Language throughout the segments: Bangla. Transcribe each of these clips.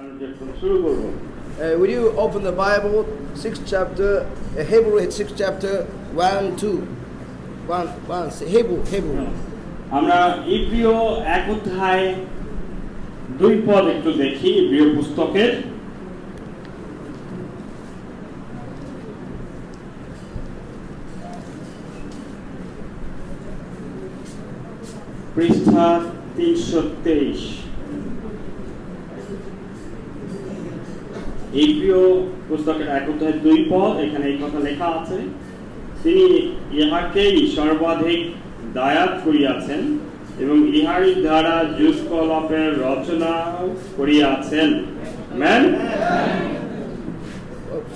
Will you open the Bible, 6th chapter, Hebrew 6th chapter, 1, 2. 1, Hebrew. আমরা ইব্রিয় 1 অধ্যায় 2 পদ একটু দেখি ইব্রিয় পুস্তকের পৃষ্ঠা 323 ইব্রিয় পুস্তকের 1 অধ্যায় 2 পদ এখানে এই কথা লেখা আছে তিনি ইহাকেই সর্বাধিক দায়াত করিয়াছেন এবং ইহারই দ্বারা যুগকলাপের রচনা করিয়াছেন amen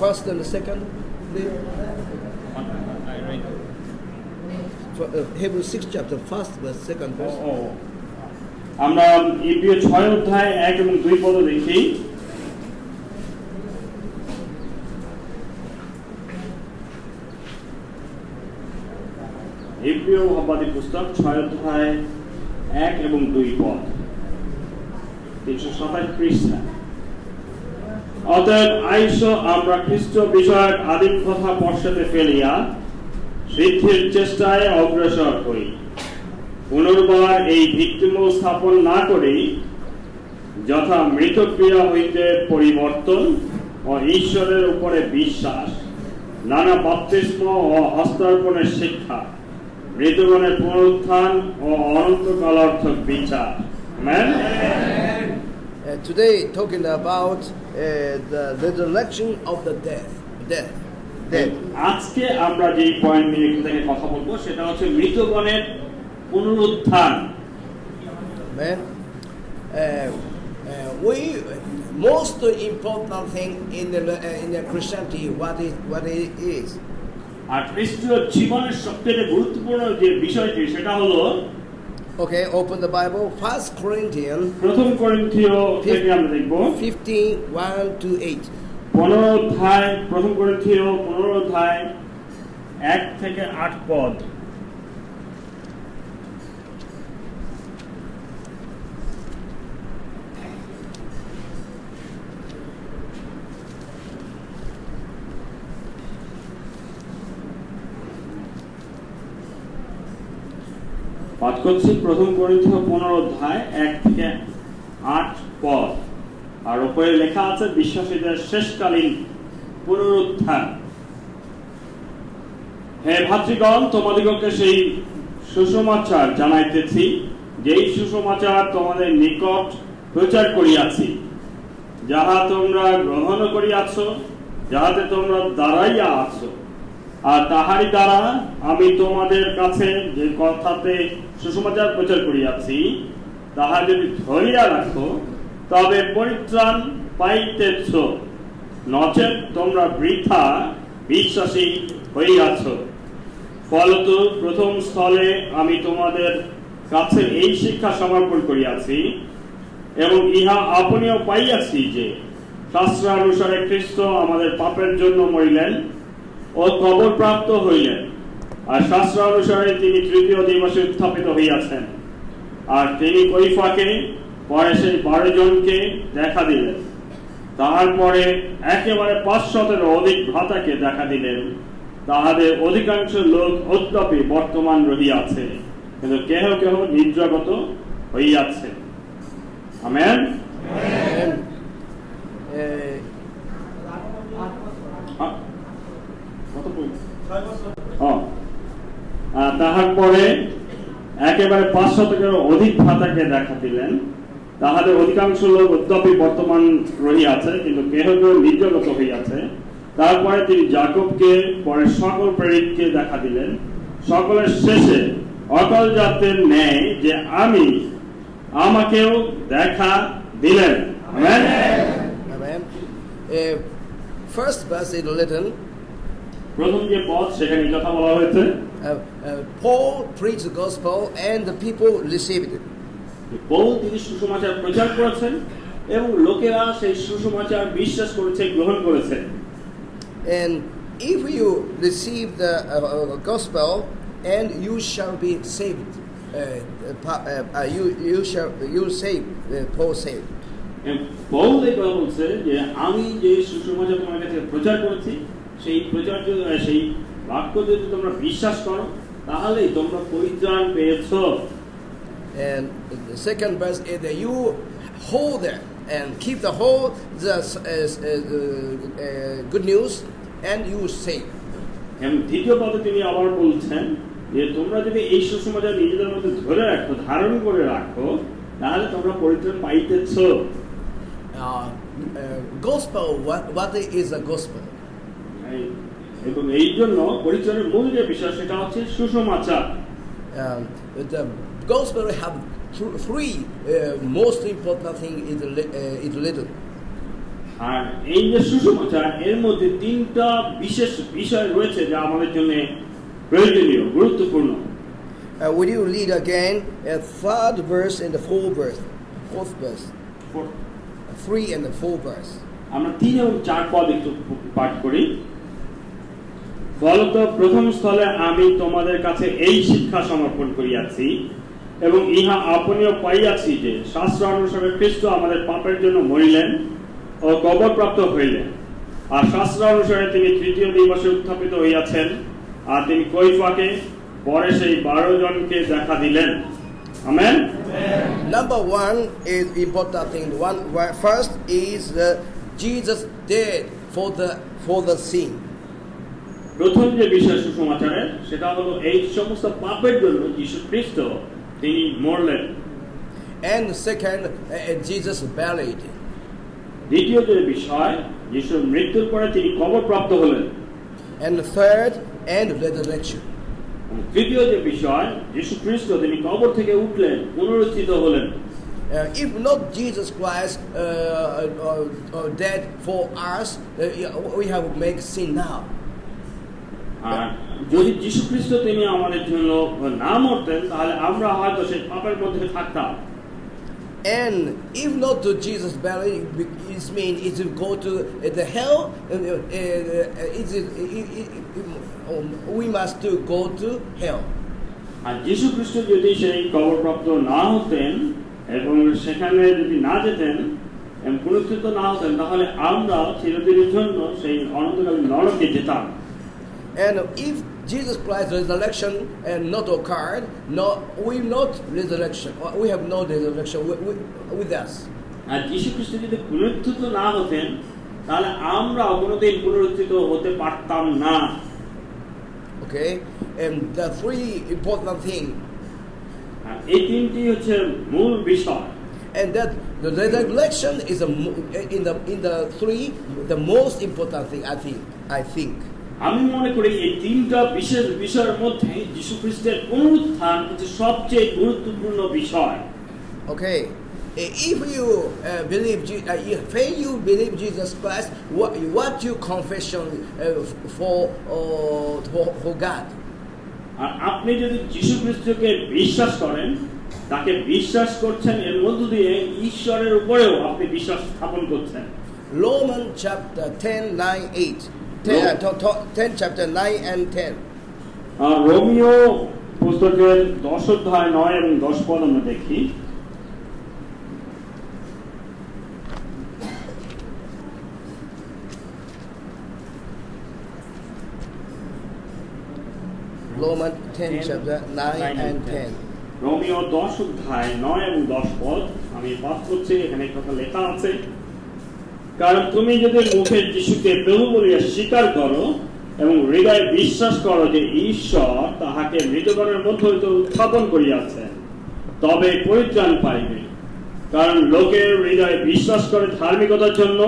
First and the second Hebrew 6th chapter, first verse, second verse. আমরা ইব্রিয় 6 অধ্যায় 1 এবং 2 পদ দেখি ইব্রিয় ভাবাদী পুস্তক 6 অধ্যায় 1 এবং 2 পদ 327 পৃষ্ঠা অতএব আইসো আমরা খ্রিস্ট বিষয়ক আদিম কথা পশ্চাতে ফেলিয়া সিদ্ধির চেষ্টায় অগ্রসর হই পুনর্বার এই ভিত্তিমূল স্থাপন না করেই যথা মৃতক্রিয়া হইতে পরিবর্তন ও ঈশ্বরের উপরে বিশ্বাস নানা বাপ্তিস্ম ও হস্তার্পণের শিক্ষা মৃতগণের পুনরুত্থান ও অনন্তকালার্থক বিচার amen Today talking about the resurrection of the death. আজকে আমরা যে পয়েন্ট নিয়ে এখান থেকে কথা বলবো সেটা হচ্ছে মৃতগণের পুনরুত্থান Amen. We most important thing in the Christianity what it is. আর খ্রিস্টীয় জীবনের সবথেকে গুরুত্বপূর্ণ যে বিষয়টি সেটা হলো Okay, open the Bible, 1 Corinthians. প্রথম করিন্থীয় থেকে আমরা দেখব 15:1 to 8. 15 অধ্যায় প্রথম করিন্থীয় 15 অধ্যায় 1 থেকে 8 পদ পাঠ করছি প্রথম করিন্থীয় 15 অধ্যায় 1 থেকে 8 পদ আর উপরে লেখা আছে বিশ্বাসীদের শেষকালীন পুনরুত্থান হে ভাতৃগণ তোমাদিগকে সেই সুসমাচার জানাইতেছি যেই সুসমাচার তোমাদের নিকট প্রচার করিয়াছি যাহা তোমরা গ্রহণ করিয়াছ যাহাতে তোমরা দাঁড়াইয়া আছো আর তাহারি দ্বারা আমি তোমাদের কাছে যে কথাতে সুসমাচার প্রচার করিয়াছি তাহা যদি ধরিয়া রাখো তবে পরিত্রাণ পাইতেছ নচেৎ তোমরা বৃথা বিশ্বাসী হইয়াছ ফলত প্রথম স্থলে আমি তোমাদের কাছে এই শিক্ষা সমর্পণ করিয়াছি এবং ইহা আপনিও পাইয়াছি যে শাস্ত্রানুসারে খ্রিস্ট আমাদের পাপের জন্য মরিলেন ও কবর প্রাপ্ত হইলেন আর শাস্ত্রানুসারে তিনি তৃতীয় দিবসে উত্থাপিত হইয়াছেন আর তিনি কৈফাকে পরে সেই 12 জনকে দেখা দিলেন তাহার পরে একেবারে 500-এরও অধিক ভ্রাতাকে দেখা দিলেন তাহাদের অধিকাংশ লোক অদ্যাপি বর্তমান রহিয়াছে কিন্তু কেহ কেহ নিদ্রাগত হইয়াছে আমেন তাহার পরে একেবারে 500-এরও অধিক ভ্রাতাকে দেখা দিলেন তাহাদের অধিকাংশ লোক অদ্যাপি বর্তমান রহিয়াছে কিন্তু কেহ কেহ নির্জগত হইয়াছে তারপরে তিনি যাকবকে পরে সকল প্রেরিতকে দেখা দিলেন সকলের শেষে অকাল জাতের ন্যায় যে আমাকেও দেখা দিলেন amen Amen. First verse is written. প্রথম যে পদ সেখানে কথা বলা হয়েছে Paul preached the gospel and the people received it. Paul তিনি সুসমাচার প্রচার করেছেন এবং লোকেরা সেই সুসমাচার বিশ্বাস করেছে গ্রহণ করেছে And if you receive the gospel and you shall be saved, you saved, Paul said. Paul এই কথা বলছে যে আমি যে সুসমাচার তোমার কাছে প্রচার করেছি সেই সেই বাক্য যদি তোমরা বিশ্বাস করো তাহলেই তোমরা পরিত্রাণ পেয়েছো। And the second verse is that you hold that and keep the whole good news and you save. এবং দ্বিতীয় পদে তিনি আবার বলছেন যে তোমরা যদি এই সুসমাচার নিজেদের মধ্যে ধরে রাখো, ধারণ করে রাখো, তাহলে তোমরা পরিত্রাণ পাইতেছো। Gospel, what is a gospel? এবং এই জন্য পরিত্রাণের মূল যে বিষয় সেটা হচ্ছে সুসমাচার। The gospel have three most important thing is little. আর এই যে সুসমাচার এর মধ্যে তিনটা বিশেষ বিষয় রয়েছে যা আমাদের জন্য প্রয়োজনীয়, গুরুত্বপূর্ণ। Would you read again third verse and the fourth verse? 3 and the 4 verse. আমরা 3 এবং 4 পদ একটু পাঠ করি। ফলত প্রথম স্থলে আমি তোমাদের কাছে এই শিক্ষা সমর্পণ করিয়াছি এবং ইহা আপনিও পাইয়াছি যে শাস্ত্র অনুসারে খ্রিস্ট আমাদের পাপের জন্য মরিলেন ও কবরপ্রাপ্ত হইলেন, আর শাস্ত্র অনুসারে তিনি তৃতীয় দিবসে উত্থাপিত হইয়াছেন, আর তিনি কৈফাকে পরে সেই 12 জনকে দেখা দিলেন। Amen. Number 1 is important thing. First is Jesus dead for the sin. প্রথম যে বিষয় সুসমাচারের সেটা হলো এই সমস্ত পাপের জন্য যীশু খ্রিস্ট তিনি মরলেন। And second, Jesus buried. দ্বিতীয় যে বিষয় যীশুর মৃত্যুর পরে তিনি কবরপ্রাপ্ত হলেন। And third, and resurrection. তৃতীয় যে বিষয় যীশু খ্রিস্ট তিনি কবর থেকে উঠলেন, পুনরুত্থিত হলেন। If not Jesus Christ dead for us, we have make sin now. আর যদি যীশু খ্রিস্ট তিনি আমাদের জন্য না মরতেন তাহলে আমরা হয়তো সেই পাপের মধ্যে থাকতাম। And if not to Jesus buried, it means it will go to the hell. We must to go to hell. আর যীশু খ্রিস্ট যদি সেই কবরপ্রাপ্ত না হতেন এবং সেখানে যদি না যেতেন এবং পুনরুত্থিত না হতেন তাহলে আমরা চিরদিনের জন্য সেই অনন্তকালীন নরকে যেতাম। And if Jesus Christ's resurrection and not occurred, we not resurrection. We have no resurrection with us. আর যীশু খ্রিস্ট যদি পুনরুত্থিত না হতেন তাহলে আমরা কোনোদিন পুনরুত্থিত হতে পারতাম না। Okay, and the three important thing. এই তিনটি হচ্ছে মূল বিষয়। And that the resurrection is in the three the most important thing. I think. আমি মনে করি এই তিনটা বিশেষ বিষয়ের মধ্যে যীশু খ্রিস্টের পুনরুত্থান হচ্ছে সবচেয়ে গুরুত্বপূর্ণ বিষয়। Okay, if you believe Jesus Christ, what you confession for God? আর আপনি যদি যীশু খ্রিস্টকে বিশ্বাস করেন, তাকে বিশ্বাস করছেন, এর মধ্য দিয়ে ঈশ্বরের উপরেও আপনি বিশ্বাস স্থাপন করছেন। Romans chapter 10:9-8. 10 chapter 9 and 10. Romeo পুস্তকের 10 অধ্যায় 9 এবং 10 পদ আমরা দেখি। Romans 10 chapter 9 and 10. রোমিও 10 অধ্যায় 9 এবং 10 পদ আমি পাঠ করছি। এখানে কথা লেখা আছে, কারণ তুমি যদি মুখে যিশুকে প্রভু বলিয়া স্বীকার করো এবং হৃদয়ে বিশ্বাস করো যে ঈশ্বর তাহাকে মৃতগণের মধ্য হইতে উত্থাপন করিয়াছেন, তবে পরিত্রাণ পাইবে। কারণ লোকের হৃদয়ে বিশ্বাস করে ধার্মিকতার জন্য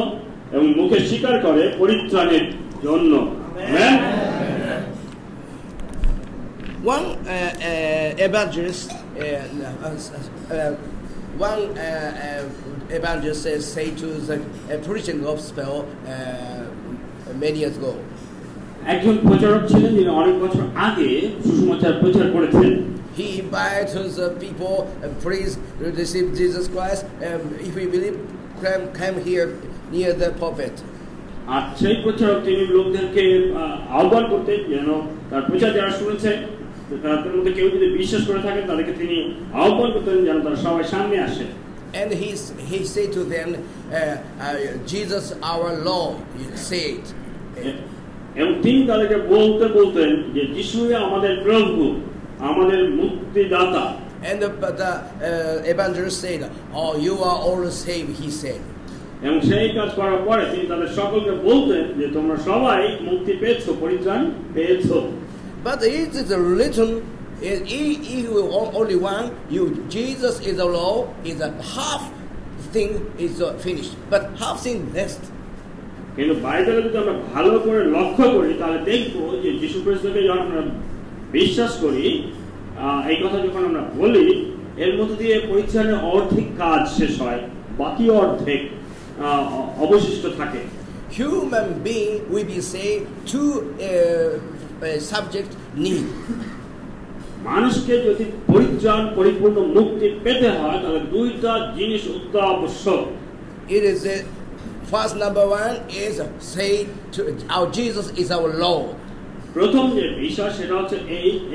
এবং মুখে স্বীকার করে পরিত্রাণের জন্য। Amen. One evangelist evangelist say to the preaching gospel many years ago. একজন প্রচারক ছিলেন যিনি অনেক বছর আগে সুসমাচার প্রচার করেছেন। He invited the people, please receive Jesus Christ. If we believe, come here near the pulpit. আর সেই প্রচারক তিনি লোকদেরকে আহ্বান করতেন যেন তার প্রচার যারা শুনেছে তাদের মধ্যে কেউ যদি বিশ্বাস করে থাকেন তাদেরকে তিনি আহ্বান করতেন যেন তারা সবাই সামনে আসে। And he said to them, Jesus our Lord, he said. এবং তিনি তাদেরকে বলতেন যে যিশুই আমাদের প্রভু, আমাদের মুক্তিদাতা। And the evangelist said, "Oh, you are all saved," he said. এবং সেই কাজ করার পরে তিনি তাদের সকলকে বলতেন যে তোমরা সবাই মুক্তি পেয়েছো, পরিত্রাণ পেয়েছো। But it is written, only one, Jesus is the Lord, is a half thing is finished, but half thing left. কিন্তু বাইবেলে যদি আমরা ভালো করে লক্ষ্য করি তাহলে দেখবো যে যীশু খ্রিস্টকে যখন আমরা বিশ্বাস করি, এই কথা যখন আমরা বলি, এর মধ্যে দিয়ে পরিত্রাণের অর্ধেক কাজ শেষ হয়, বাকি অর্ধেক অবশিষ্ট থাকে। Human being will be saved, two subject need. মানুষকে যদি পরিত্রাণ, পরিপূর্ণ মুক্তি পেতে হয় তাহলে দুইটা জিনিস অত্যাবশ্যক। It is first, number one is say to our Jesus is our Lord. প্রথম যে বিশ্বাস সেটা হচ্ছে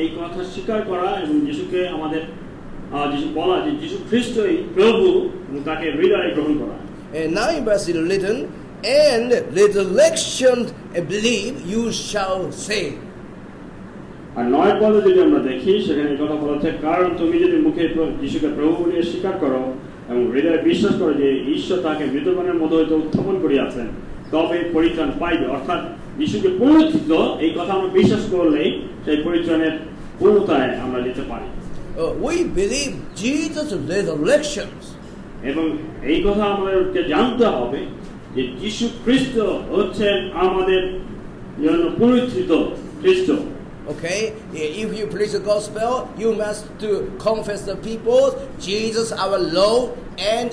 এই কথা স্বীকার করা এবং যিশুকে আমাদের যিশু বলা যে যিশু খ্রিস্টই প্রভু এবং তাকে হৃদয়ে গ্রহণ করা। And now in verse 11, and resurrection believe you shall save. আর 9 পদে যদি আমরা দেখি সেখানে এই কথা বলা আছে, কারণ তুমি যদি মুখে যিশুকে প্রভু বলে স্বীকার করো এবং হৃদয়ে বিশ্বাস করো যে ঈশ্বর তাকে মৃতগণের মধ্য হইতে উত্থাপন করিয়াছেন, তবে পরিত্রাণ পাইবে। অর্থাৎ যিশুকে পুনরুত্থিত এই কথা আমরা বিশ্বাস করলেই সেই পরিত্রাণের পূর্ণতায় আমরা যেতে পারি। We believe Jesus' resurrection. এবং এই কথা আমাদেরকে জানতে হবে যে যিশু খ্রিস্ট হচ্ছেন আমাদের জন্য পুনরুত্থিত খ্রিস্ট। Okay, if you preach the gospel, you must to confess the people, Jesus our Lord, and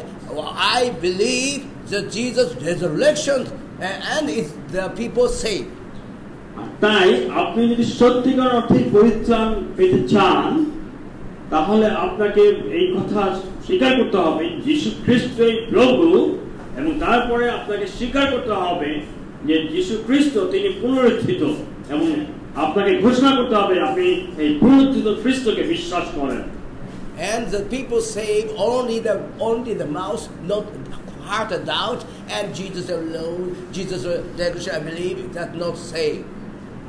I believe that Jesus' resurrection, and is the people saved. তাই আপনি যদি সত্যিকার অর্থে পরিত্রাণ পেতে চান তাহলে আপনাকে এই কথা স্বীকার করতে হবে যিশু খ্রিস্টই প্রভু, এবং তারপরে আপনাকে স্বীকার করতে হবে যে যিশু খ্রিস্ট তিনি পুনরুত্থিত, এবং আপনাকে ঘোষণা করতে হবে আপনি এই পুনরুত্থিত খ্রিস্টকে বিশ্বাস করেন। And the people saved only the mouth, not heart or doubt, and Jesus alone, Jesus I believe that not saved.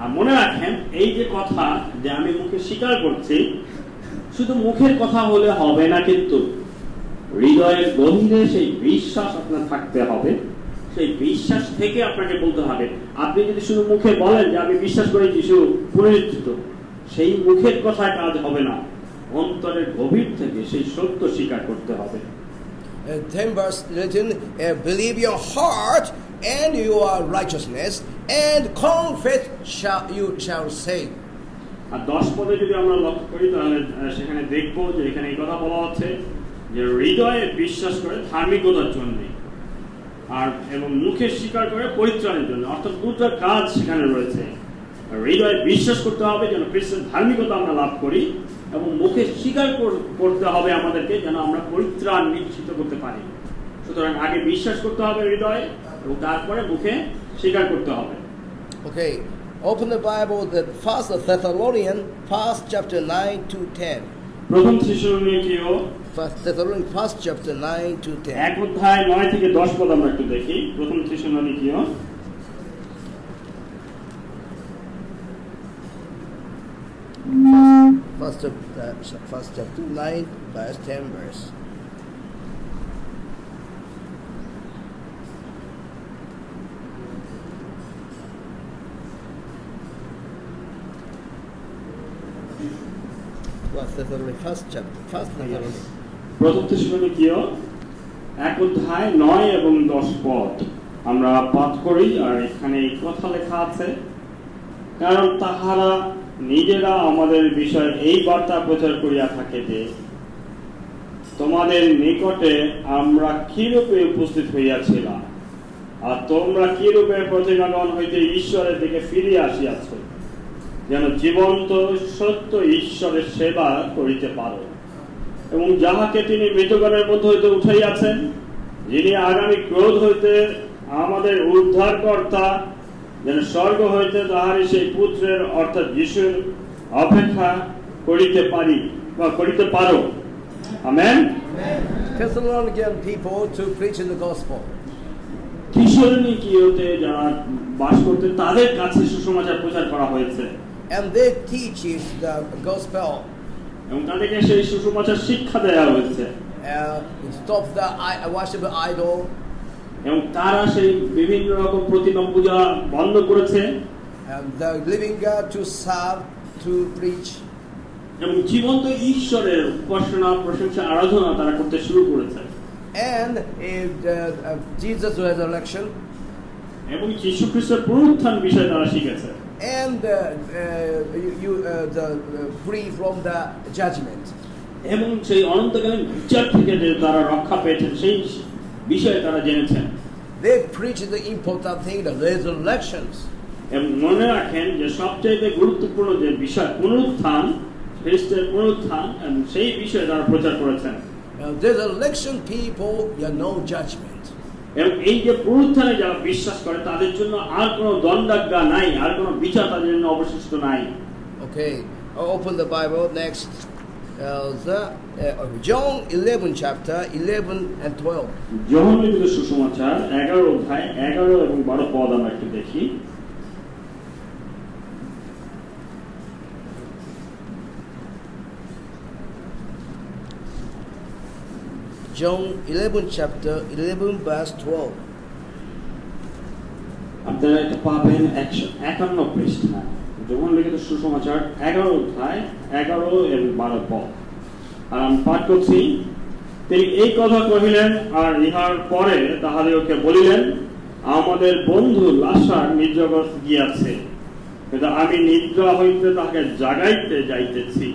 আর মনে রাখেন এই যে কথা যে আমি মুখে স্বীকার করছি, শুধু মুখের কথা হলে হবে না, কিন্তু হৃদয়ের গভীরে সেই বিশ্বাস আপনার থাকতে হবে। সেই বিশ্বাস থেকে আপনাকে বলতে হবে। আপনি যদি শুধু মুখে বলেন যে আমি বিশ্বাস করি যিশু পুনরুত্থিত, সেই মুখের কথায় কাজ হবে না, অন্তরের গভীর থেকে সেই সত্য স্বীকার করতে হবে। 10 verse written, believe your heart and your righteousness, and confess you shall save. আর 10 পদে যদি আমরা লক্ষ্য করি তাহলে সেখানে দেখব যে এখানে এই কথা বলা হচ্ছে যে হৃদয়ে বিশ্বাস করে ধার্মিকতার জন্য, আর এবং মুখে স্বীকার করে পরিত্রাণের জন্য। অর্থাৎ দুটো কাজ সেখানে রয়েছে। হৃদয়ে বিশ্বাস করতে হবে যেন খ্রিস্টের ধার্মিকতা আমরা লাভ করি, এবং মুখে স্বীকার করতে হবে আমাদেরকে যেন আমরা পরিত্রাণ নিশ্চিত করতে পারি। সুতরাং আগে বিশ্বাস করতে হবে হৃদয়ে, এবং তারপরে মুখে স্বীকার করতে হবে। Okay, open the Bible, the First Thessalonians, first chapter 9 to 10. প্রথম থেসলোনিকীয় First Thessalonians, first chapter 9 to 10. 1 অধ্যায় 9 থেকে 10 পদ আমরা একটু দেখি। প্রথম থেসলোনিকীয় first chapter 9 verse 10 verse. First chapter, first Thessalonians. প্রথম থেসলোনিকীয় 1 অধ্যায় 9 এবং 10 পদ আমরা পাঠ করি। আর এখানে এই কথা লেখা আছে, কারণ তাহারা নিজেরা আমাদের বিষয়ে এই বার্তা প্রচার করিয়া থাকে যে তোমাদের নিকটে আমরা কিরূপে উপস্থিত হইয়াছিলাম, আর তোমরা কিরূপে প্রতিমাগণ হইতে ঈশ্বরের দিকে ফিরিয়া আসিয়াছ, যেন জীবন্ত সত্য ঈশ্বরের সেবা করিতে পারো, এবং যাহাকে তিনি মৃতগণের মধ্য হইতে উঠাইয়াছেন, যিনি আগামী ক্রোধ হইতে আমাদের উদ্ধারকর্তা, যেন স্বর্গ হইতে তাহারই সেই পুত্রের অর্থাৎ যিশুর অপেক্ষা করিতে পারি বা করিতে পারো। Amen. Thessalonican people to preach the gospel. থিসলনিকীয়তে যারা বাস করতেন তাদের কাছে সুসমাচার প্রচার করা হয়েছে And they teaches the gospel. এবং তাদেরকে সেই সুসমাচার শিক্ষা দেওয়া হয়েছে Stop the worship idol. এবং তারা সেই বিভিন্ন রকম প্রতিমা পূজা বন্ধ করেছে And the living God to serve, to preach. এবং জীবন্ত ঈশ্বরের উপাসনা প্রশংসা আরাধনা তারা করতে শুরু করেছে And Jesus' resurrection. এবং যীশু খ্রিস্টের পুনরুত্থান বিষয়ে তারা শিখেছে And free from the judgment. এবং সেই অনন্তকালীন বিচার থেকে যে তারা রক্ষা পেয়েছেন সেই বিষয়ে তারা জেনেছেন They preach the important thing, the resurrections. এবং মনে রাখেন যে সবচেয়ে গুরুত্বপূর্ণ যে বিষয় পুনরুত্থান খ্রিস্টের পুনরুত্থান এবং সেই বিষয়ে তারা প্রচার করেছেন Resurrection people, no judgment. এবং এই যে পুনরুত্থানে যারা বিশ্বাস করে তাদের জন্য আর কোনো দণ্ডাজ্ঞা নাই আর কোনো বিচার তাদের জন্য অবশিষ্ট নাই Okay, open the Bible next. John 11 chapter 11 and 12. যোহন লিখিত সুসমাচার 11 অধ্যায় 11 এবং 12 পদ আমরা একটু দেখি John 11 chapter 11 verse 12. আপনারা এটা পাবেন 151 পৃষ্ঠা যোহন লিখিত সুসমাচার 11 অধ্যায় 11 এবং 12 পদ আর আমি পাঠ করছি তিনি এই কথা কহিলেন আর ইহার পরে তাহাদিগকে বলিলেন আমাদের বন্ধু লাসার নির্জগৎ গিয়াছে কিন্তু আমি নিদ্রা হইতে তাহাকে জাগাইতে যাইতেছি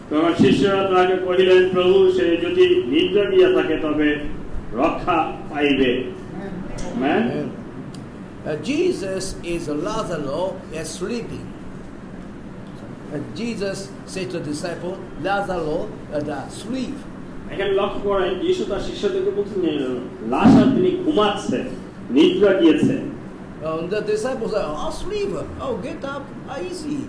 তখন শিষ্যরা তাহাকে কহিলেন প্রভু সে যদি নিদ্রা গিয়া থাকে তবে রক্ষা পাইবে amen Jesus is Lazarus is sleeping. Jesus said to the disciple, Lazarus sleep. এখানে লক্ষ্য করেন যিশু তার শিষ্যদেরকে বলছেন লাসার তিনি ঘুমাচ্ছে নিদ্রা গিয়েছে The disciples are asleep. Oh, get up, easy.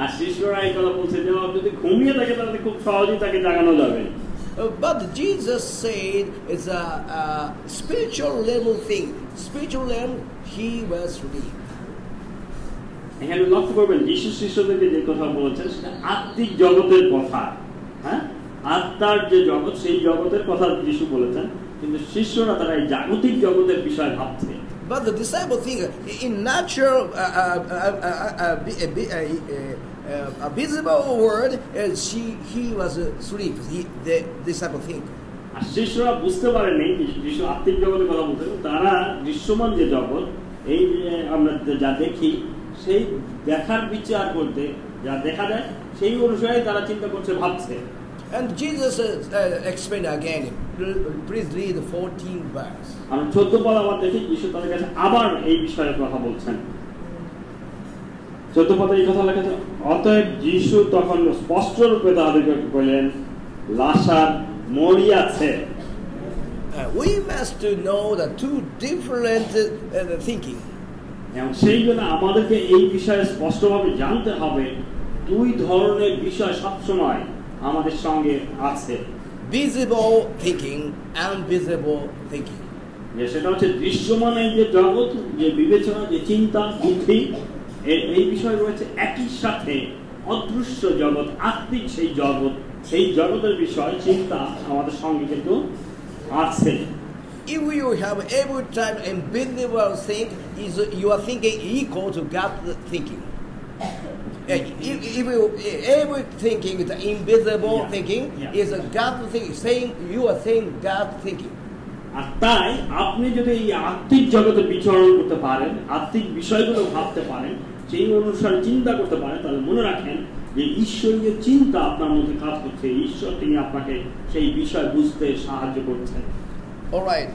আর শিষ্যরা এই কথা বলছে যে যদি ঘুমিয়ে থাকে তাহলে খুব সহজেই তাকে জাগানো যাবে But Jesus said it's a spiritual level thing. Spiritual level, he was sleep. এখানে লক্ষ্য করবেন যিশু শিষ্যদেরকে যে কথা বলেছেন সেটা আত্মিক জগতের কথা হ্যাঁ আত্মার যে জগৎ সেই জগতের কথা যিশু বলেছেন কিন্তু শিষ্যরা তারা এই জাগতিক জগতের বিষয় ভাবছে But the disciple think in natural a visible world he was asleep. The disciple think. আর শিষ্যরা বুঝতে পারেনি যিশু আত্মিক জগতের কথা বলতেন তারা দৃশ্যমান যে জগৎ এই যে আমরা যা দেখি সেই দেখার বিচার করতে যা দেখা যায় সেই অনুসারে তারা চিন্তা করছে ভাবছে And Jesus explained again. Please read the 14th verse. আমরা 14 পদ আবার দেখি যিশু তাদের কাছে আবার এই বিষয়ে কথা বলছেন 14 পদে এই কথা লেখা আছে অতএব যিশু তখন স্পষ্ট রূপে তাদেরকে বললেন লাসার মরিয়াছে We must know the two different thinking. এবং সেই জন্য আমাদেরকে এই বিষয়ে স্পষ্টভাবে জানতে হবে দুই ধরনের বিষয় সবসময় আমাদের সঙ্গে আছে Visible thinking and invisible thinking. যে সেটা হচ্ছে দৃশ্যমান এই যে জগৎ যে বিবেচনা যে চিন্তা বুদ্ধি এই বিষয় রয়েছে একই সাথে অদৃশ্য জগৎ আত্মিক সেই জগৎ সেই জগতের বিষয় চিন্তা আমাদের সঙ্গে কিন্তু আছে If you have every time invisible thing, you are thinking equal to God thinking. If you every thinking is invisible thinking is a God thinking, saying you are saying God thinking. আর তাই আপনি যদি এই আত্মিক জগতে বিচরণ করতে পারেন আত্মিক বিষয়গুলো ভাবতে পারেন সেই অনুসারে চিন্তা করতে পারেন তাহলে মনে রাখেন যে ঈশ্বরীয় চিন্তা আপনার মধ্যে কাজ করছে ঈশ্বর তিনি আপনাকে সেই বিষয় বুঝতে সাহায্য করছেন All right,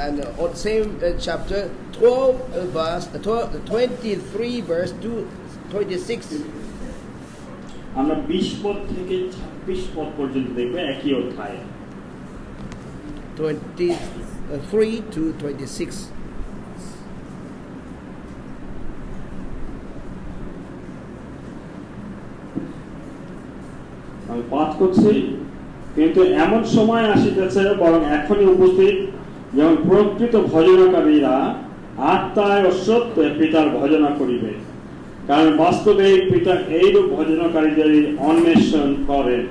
and on same chapter 12 verse 23 verse 26. আমরা 20 পদ থেকে 26 পদ পর্যন্ত দেখব একই অধ্যায়ে 23 to 26. আমি পাঠ করছি কিন্তু এমন সময় আসিতেছে বরং এখনই উপস্থিত যেমন প্রকৃত ভজনকারীরা আত্মায় ও সত্যে পিতার ভজনা করিবে, কারণ বাস্তবে পিতা এইরূপ ভজনকারীদের অন্বেষণ করেন।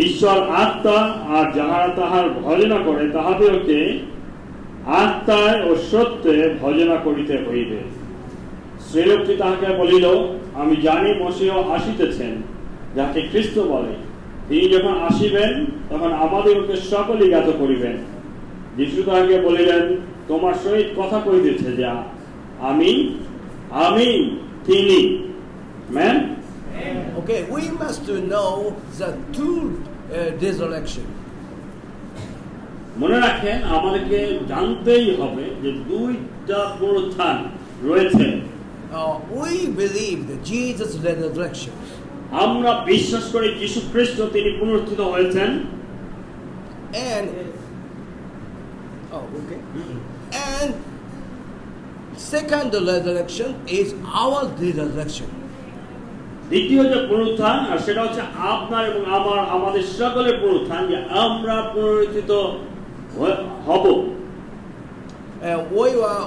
ঈশ্বর আত্মা, আর যাহারা তাহার ভজনা করে তাহাদেরকে আত্মায় ও সত্যে ভজনা করিতে হইবে। স্ত্রীলোকটি তাহাকে বলিল, আমি জানি মসীহ আসিতেছেন, যাকে খ্রিস্ট বলে। তিনি যখন আসিবেন তখন আমাদেরকে সকলেই জ্ঞাত করিবেন। যিশু তাহাকে বলিলেন, তোমার সহিত কথা কইতেছে যা, আমি তিনি। Amen? Okay, we must know the two resurrection. মনে রাখেন, আমাদেরকে জানতেই হবে যে দুইটা পুনরুত্থান রয়েছে। We believe that Jesus' resurrection. আমরা বিশ্বাস করি যীশু খ্রিস্ট তিনি পুনরুত্থিত হয়েছেন। And second resurrection is our resurrection. দ্বিতীয় যে পুনরুত্থান, আর সেটা হচ্ছে আপনার এবং আমাদের সকলের পুনরুত্থান, যে আমরা পুনরুত্থিত হব। We were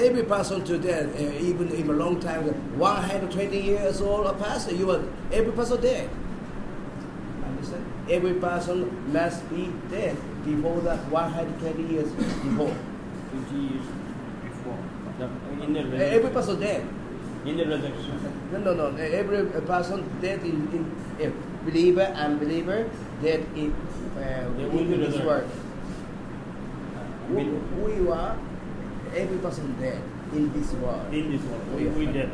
every person today, even in a long time, 120 years old or past, you were every person dead. Understand? Every person must be dead before that 120 years before. 20 years before. Every person dead. In the resurrection. No. Every person dead in believer and unbeliever dead in this world. We are every person dead in this world. In this world. We dead.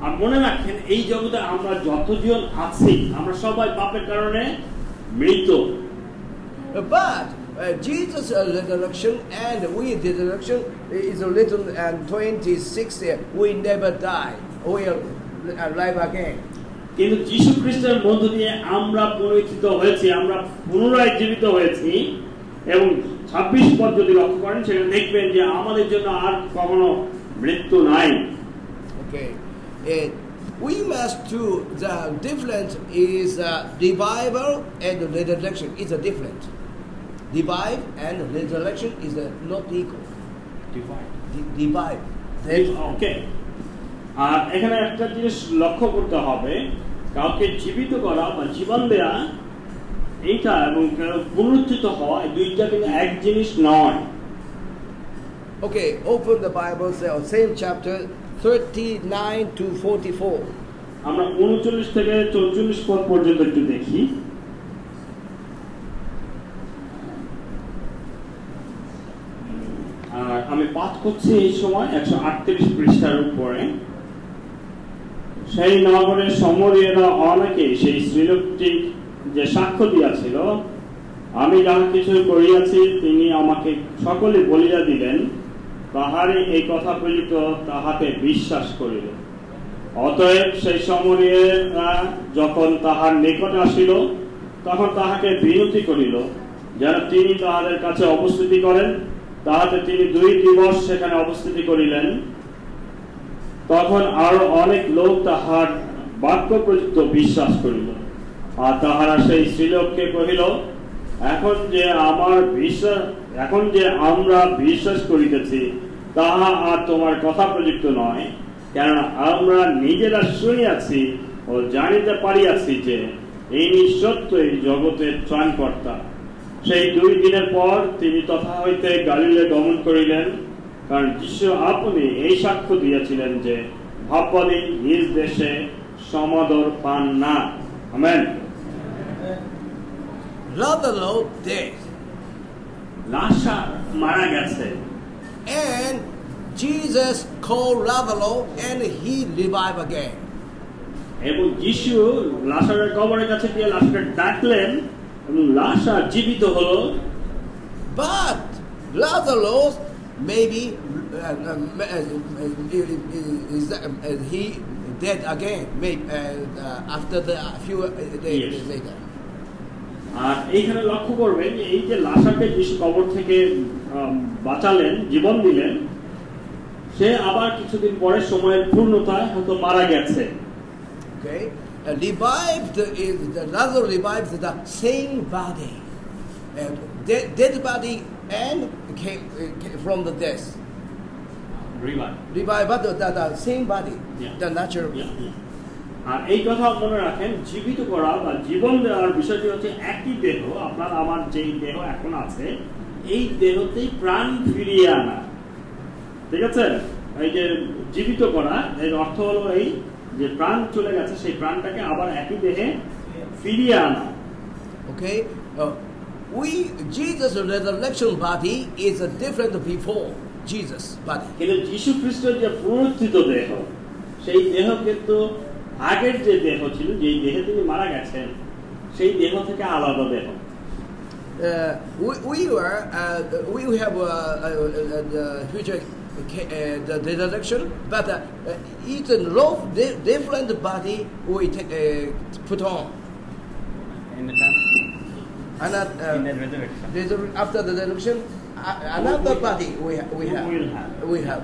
আর মনে রাখেন, এই জগতে আমরা যতজন আছি আমরা সবাই পাপের কারণে মৃত। But Jesus' resurrection and we resurrection is written in 26. We never die. We are alive again. কিন্তু যীশু খ্রিস্টের মধ্য দিয়ে আমরা পুনরুত্থিত হয়েছি, আমরা পুনরায় জীবিত হয়েছি। এবং 26 পদ যদি লক্ষ্য করেন, সেখানে দেখবেন যে আমাদের জন্য আর কখনো মৃত্যু নাই। Okay. We must do the difference is revival and resurrection is a different. Revive and resurrection is not equal. Revive. ওকে, আর এখানে একটা জিনিস লক্ষ্য করতে হবে, কাউকে জীবিত করা বা জীবন দেয়া এইটা এবং পুনরুত্থিত হওয়া, এই দুইটা কিন্তু এক জিনিস নয়। Okay, open the Bible, same chapter 39 to 44. আমরা 39 থেকে 44 পদ পর্যন্ত একটু দেখি। আর আমি পাঠ করছি এই সময় 138 পৃষ্ঠার উপরে। সেই নগরের সমরীয়রা অনেকে সেই স্ত্রীলোকটি যে সাক্ষ্য দিয়াছিল, আমি যাহা কিছু করিয়াছি তিনি আমাকে সকলে বলিয়া দিলেন, তাহারই এই কথা প্রযুক্ত তাহাতে বিশ্বাস করিল। অতএব সেই সমরীয়রা যখন তাহার নিকট আসিল, তখন তাহাকে বিনতি করিল যেন তিনি তাহাদের কাছে অবস্থিতি করেন। তাহাতে তিনি 2 দিবস সেখানে অবস্থিতি করিলেন। তখন আরো অনেক লোক তাহার বাক্য প্রযুক্ত বিশ্বাস করিল। আর তাহারা সেই স্ত্রীলোককে কহিল, এখন যে আমরা বিশ্বাস করিতেছি তাহা আর তোমার কথা প্রযুক্ত নয়, কেননা আমরা নিজেরা শুনিয়াছি ও জানিতে পারিয়াছি যে ইনি সত্যই জগতের ত্রাণকর্তা। সেই 2 দিনের পর তিনি তথা হইতে গালিলে গমন করিলেন, কারণ যীশু আপনি এই সাক্ষ্য দিয়েছিলেন যে ভাববাদী নিজ দেশে সমাদর পান না। আমেন। Lazarus dead. লাজার মারা গেছে। And Jesus called Lazarus and he revived again. এবং যীশু লাজারের কবরের কাছে গিয়ে লাজারকে ডাকলেন এবং লাজার জীবিত হলো। But Lazarus maybe he dead again, maybe after the few days later. আর এইখানে লক্ষ্য করবেন, এই যে লাজারকে যীশু কবর থেকে বাঁচালেন, জীবন দিলেন, সে আবার কিছুদিন পরে সময়ের পূর্ণতায় হয়তো মারা গেছে। Okay, revived is Lazarus revived the same body, dead body, and came from the death. Revive. Revived, but the same body, Yeah. the natural. আর এই কথা মনে রাখেন, জীবিত করা বা জীবন দেওয়ার বিষয়টি হচ্ছে একই দেহ। আপনার আমার যেই দেহ এখন আছে, এই দেহতেই প্রাণ ফিরিয়ে আনা। ঠিক আছে? এই যে জীবিত করা, এর অর্থ হলো এই যে প্রাণ চলে গেছে, সেই প্রাণটাকে আবার একই দেহে ফিরিয়ে আনা। Okay, Jesus' resurrection body is different before Jesus' body. কিন্তু যীশু খ্রিস্টের যে পুনরুত্থিত দেহ, সেই দেহ কিন্তু আগের যে দেহ ছিল, যেই দেহে তিনি মারা গেছেন, সেই দেহ থেকে আলাদা দেহ। We have the future the resurrection, but it's a different body we put on. In the time, And in the resurrection. after the resurrection, another body we have.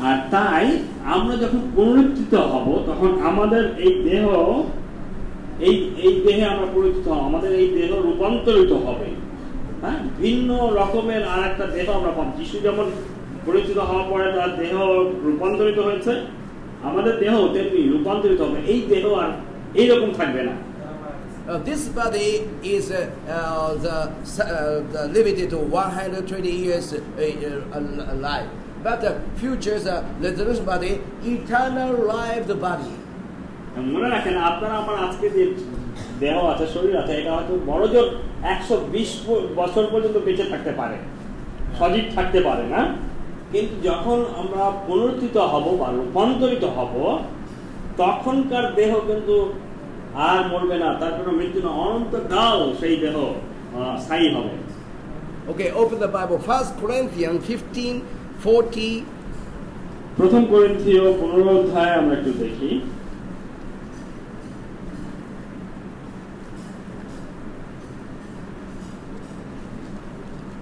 আর তাই আমরা যখন পুনরুত্থিত হব, তখন আমাদের এই দেহ, এই দেহে আমরা পুনরুত্থিত হব, আমাদের এই দেহ রূপান্তরিত হবে। হ্যাঁ, ভিন্ন রকমের আর একটা দেহ আমরা পাবো। যিশু যেমন পুনরুত্থিত হওয়ার পরে তার দেহ রূপান্তরিত হয়েছে, আমাদের দেহ তেমনি রূপান্তরিত হবে। এই দেহ আর এইরকম থাকবে না। This body is limited to 120 years alive. But the future resurrection body, eternal life, the body. মনে রাখেন, আপনারা আমার আজকে যে দেহ আছে, শরীর আছে, এটা হয়তো বড়জোর 120 বছর পর্যন্ত বেঁচে থাকতে পারে, সজীব থাকতে পারে না। কিন্তু যখন আমরা পুনরুত্থিত হব বা রূপান্তরিত হব, তখনকার দেহ কিন্তু আর মরবে না, তার কোনো মৃত্যু না, অনন্তকাল সেই দেহ স্থায়ী হবে। Okay, open the Bible. 1 Corinthians 15:40. প্রথম করিন্থীয় 15 অধ্যায় আমরা একটু দেখি।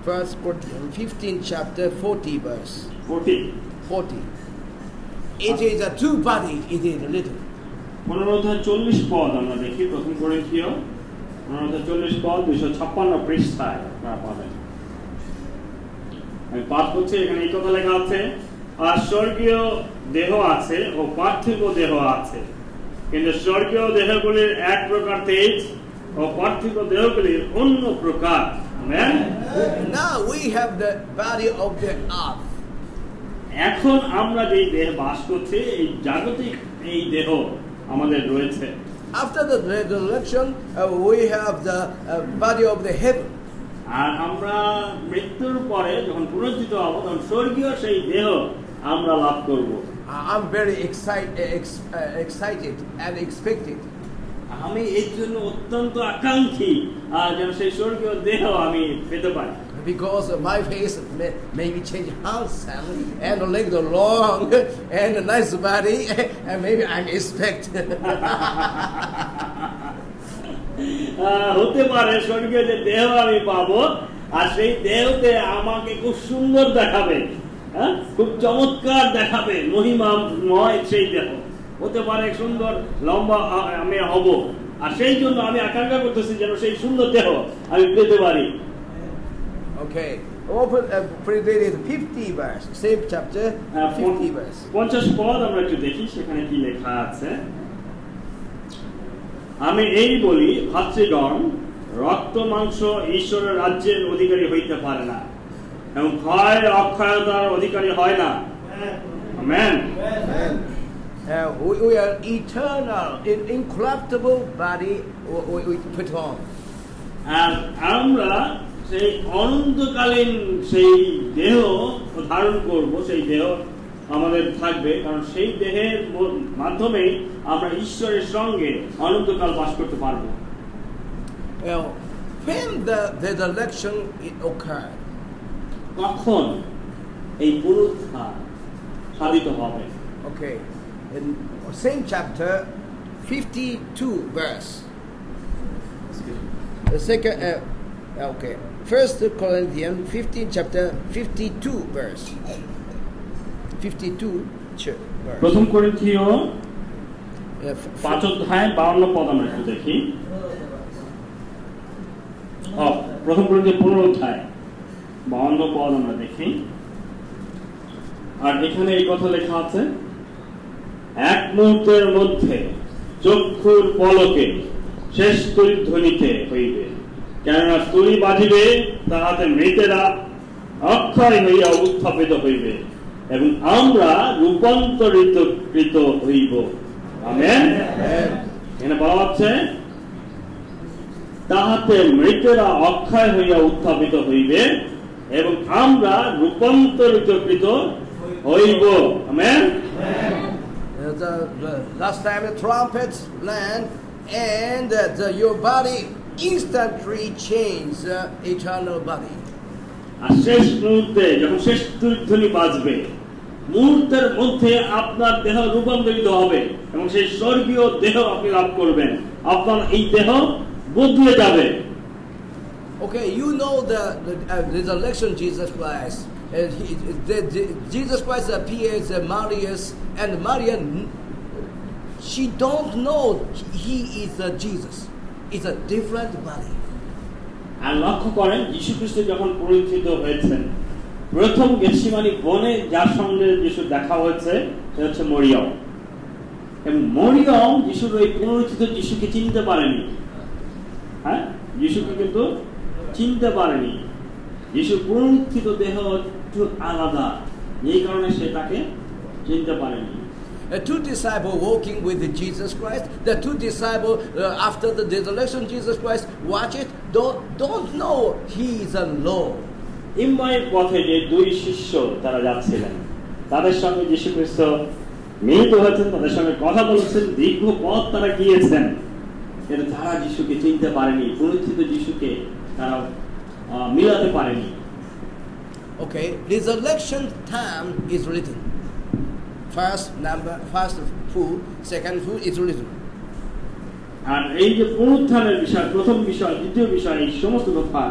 First Corinthians 15 chapter 40 verse. 40. It is a two body, it is a little. 15 অধ্যায় 40 পদ আমরা দেখি। প্রথম করিন্থীয় 15 অধ্যায় 40 পদ 256 পৃষ্ঠায় আপনারা পাবেন। আমি পাঠ করছি, এখানে এই কথা লেখা আছে, আর স্বর্গীয় দেহ আছে ও পার্থিব দেহ আছে, কিন্তু স্বর্গীয় দেহগুলির এক প্রকার তেজ ও পার্থিব দেহগুলির অন্য প্রকার। Amen. Now we have the body of the earth. এখন আমরা যে দেহে বাস করছি, এই জাগতিক এই দেহ আমাদের রয়েছে। After the resurrection, we have the body of the heaven. আর আমরা মৃত্যুর পরে যখন পুনরুত্থিত হব, তখন স্বর্গীয় সেই দেহ আমরা লাভ করব। I'm very excited and expected. আমি এর জন্য অত্যন্ত আকাঙ্ক্ষী, যেন সেই স্বর্গীয় দেহ আমি পেতে পারি। Because my face maybe change handsome and leg long and a nice body, and maybe I'm expected. হতে পারে স্বর্গীয় যে দেহ আমি পাবো, আর সেই দেহতে আমাকে খুব সুন্দর দেখাবে, হ্যাঁ, খুব চমৎকার দেখাবে, মহিমাময় সেই দেহ হতে পারে, সুন্দর লম্বা আমি হব। আর সেই জন্য আমি আকাঙ্ক্ষা করতেছি যেন সেই সুন্দর দেহ আমি পেতে পারি। Okay, open predated 50 verse, same chapter, 50 verse. 50 পদ আমরা একটু দেখি, সেখানে কি লেখা আছে। আমি এই বলি, ভাতৃগণ, রক্ত মাংস ঈশ্বরের রাজ্যের অধিকারী হইতে পারে না, এবং ক্ষয় অক্ষয়তার অধিকারী হয় না। Amen. We are eternal, incorruptible body we put on. আর আমরা সেই অনন্তকালীন সেই দেহ ধারণ করব, সেই দেহ আমাদের থাকবে, কারণ সেই দেহের মাধ্যমে আমরা ঈশ্বরের সঙ্গে অনন্তকাল বাস করতে পারবো। When the resurrection occurred, কখন এই পুনরুত্থান সাধিত হবে? Okay, in same chapter, 52 verse. The second, okay, 1 Corinthians 15 chapter 52 verse. 52 verse. প্রথম করিন্থীয় 5 অধ্যায় 52 পদ আমরা একটু দেখি। প্রথম করিন্থীয় 15 অধ্যায় 52 পদ আমরা দেখি। আর এখানে এই কথা লেখা আছে, এক মুহূর্তের মধ্যে চক্ষুর পলকে শেষ তরি ধ্বনিতে হইবে, কেননা তরি বাজিবে, তাহাতে মৃতেরা অক্ষয় হইয়া উত্থাপিত হইবে এবং আমরা রূপান্তরিত কৃত হইব। আমেন। এখানে বলা হচ্ছে তাহাতে মৃতেরা অক্ষয় হইয়া উত্থাপিত হইবে এবং আমরা রূপান্তরিত কৃত হইব। Amen. The last time the trumpets land and your body instantly change eternal body. আর শেষ মুহূর্তে যখন শেষ ধ্বনি বাজবে, মুহূর্তের মধ্যে আপনার দেহ রূপান্তরিত হবে এবং সেই স্বর্গীয় দেহ আপনি লাভ করবেন। আপনার এই দেহ বদলে যাবে। Okay, you know the resurrection Jesus Christ. Jesus Christ appears to Marius, and Maria, she don't know he is Jesus. It's a different body. আর লক্ষ্য করেন, যীশু খ্রিস্ট যখন পুনরুত্থিত হয়েছেন, প্রথম গেতসেমানি বনে যার সঙ্গে যীশু দেখা হয়েছে সে হচ্ছে মরিয়ম। এবং মরিয়ম যীশুর ওই পুনরুত্থিত যীশুকে চিনতে পারেনি। হ্যাঁ, যীশুকে কিন্তু চিনতে পারেনি। যীশুর পুনরুত্থিত দেহ একটু আলাদা, এই কারণে সে তাকে চিনতে পারেনি। The two disciples walking with Jesus Christ, the two disciples after the resurrection Jesus Christ watch it, don't know he is alone. ইম্মাউয়ের পথে যে দুই শিষ্য তারা যাচ্ছিলেন, তাদের সঙ্গে যীশু খ্রিস্ট মিলিত হয়েছেন, তাদের সঙ্গে কথা বলেছেন, দীর্ঘ পথ তারা গিয়েছেন, কিন্তু তারা যীশুকে চিনতে পারেনি, পুনরুত্থিত যীশুকে তারা মিলাতে পারেনি। Okay, resurrection time is written. First food, second food is written. আর এই যে পুনরুত্থানের বিষয়, প্রথম বিষয়, দ্বিতীয় বিষয়, এই সমস্ত কথা